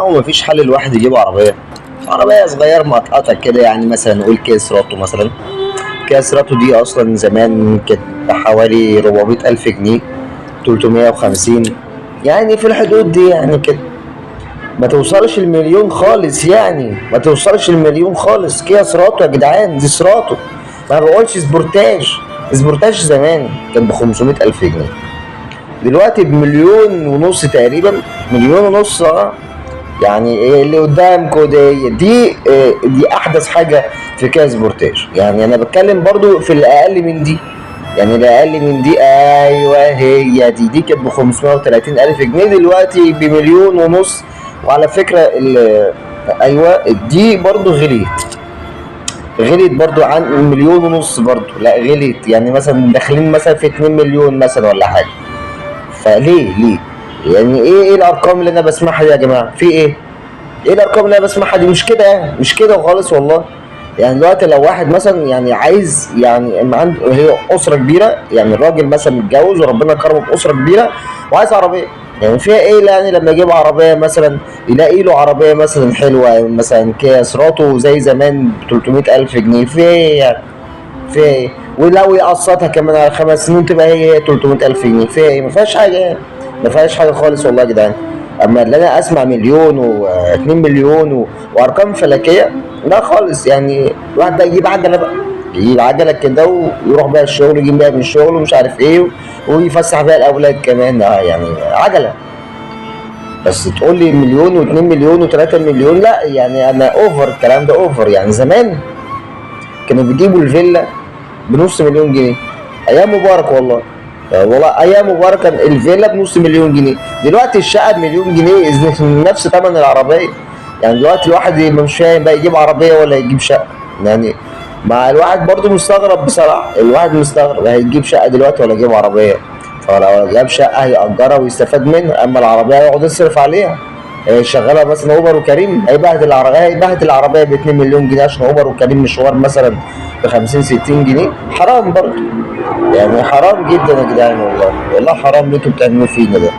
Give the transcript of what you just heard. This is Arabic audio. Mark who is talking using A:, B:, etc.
A: هو مفيش حل الواحد يجيب عربية صغيرة مقطقطة كده، يعني مثلا نقول كيا سيراتو مثلا. كيا سيراتو دي أصلا زمان كانت بحوالي 400 ألف جنيه، 350، يعني في الحدود دي يعني كده. ما توصلش المليون خالص، يعني ما توصلش المليون خالص. كيا سيراتو يا جدعان، دي سيراتو، ما بقولش سبورتاج. سبورتاج زمان كان ب500 ألف جنيه، دلوقتي بمليون ونص تقريبا، مليون ونص يعني إيه اللي قدامكم دي احدث حاجه في كاس سبورتاج. يعني انا بتكلم برضو في الاقل من دي، يعني الاقل من دي، ايوه هي دي كانت ب 530 الف جنيه، دلوقتي بمليون ونص. وعلى فكره ايوه دي برضو غليت برضو عن مليون ونص برضو، لا غليت، يعني مثلا داخلين مثلا في 2 مليون مثلا ولا حاجه. فليه يعني ايه الارقام اللي انا بسمعها دي يا جماعه؟ في ايه الارقام اللي انا بسمعها دي؟ مش كده يعني، مش كده خالص والله. يعني دلوقتي لو واحد مثلا يعني عايز، يعني اما عنده هي اسره كبيره، يعني الراجل مثلا متجوز وربنا كرمه باسره كبيره وعايز عربيه، يعني فيها ايه يعني لما يجيب عربيه مثلا يلاقي له عربيه مثلا حلوه مثلا كيا سيراتو زي زمان ب 300 الف جنيه؟ فيها ايه يعني؟ فيها ايه؟ ولو يقسطها كمان على 5 سنين تبقى هي 300 الف جنيه، فيها ايه؟ ما فيهاش حاجه يعني، ما فيهاش حاجه خالص والله يا جدعان. اما اللي انا اسمع مليون و2 مليون وارقام فلكيه، لا خالص. يعني الواحد ده يجيب عجله بقى، يجيب عجله كده ويروح بقى الشغل، يجيب بقى من الشغل ومش عارف ايه، ويفسح بقى الاولاد كمان، يعني عجله. بس تقول لي مليون و2 مليون و3 مليون، لا يعني انا اوفر، الكلام ده اوفر. يعني زمان كانوا بيجيبوا الفيلا بنص مليون جنيه، ايام مبارك والله. والله ايام مبارك كان الفيلا بنص مليون جنيه، دلوقتي الشقه بمليون جنيه، نفس ثمن العربيه. يعني دلوقتي الواحد مش فاهم بقى يجيب عربيه ولا يجيب شقه يعني. مع الواحد برضو مستغرب بصراحه، الواحد مستغرب هيجيب شقه دلوقتي ولا يجيب عربيه؟ فلو جاب شقه هيأجرها ويستفاد منها، اما العربيه هيقعد يصرف عليها. شغاله مثلا اوبر وكريم، هيبهدل العربيه ب 2 مليون جنيه عشان اوبر وكريم مشوار مثلا ب 50 60 جنيه. حرام برضه، يعني حرام جدا يا جدعان، والله والله حرام اللي انتوا بتعملوه فينا ده.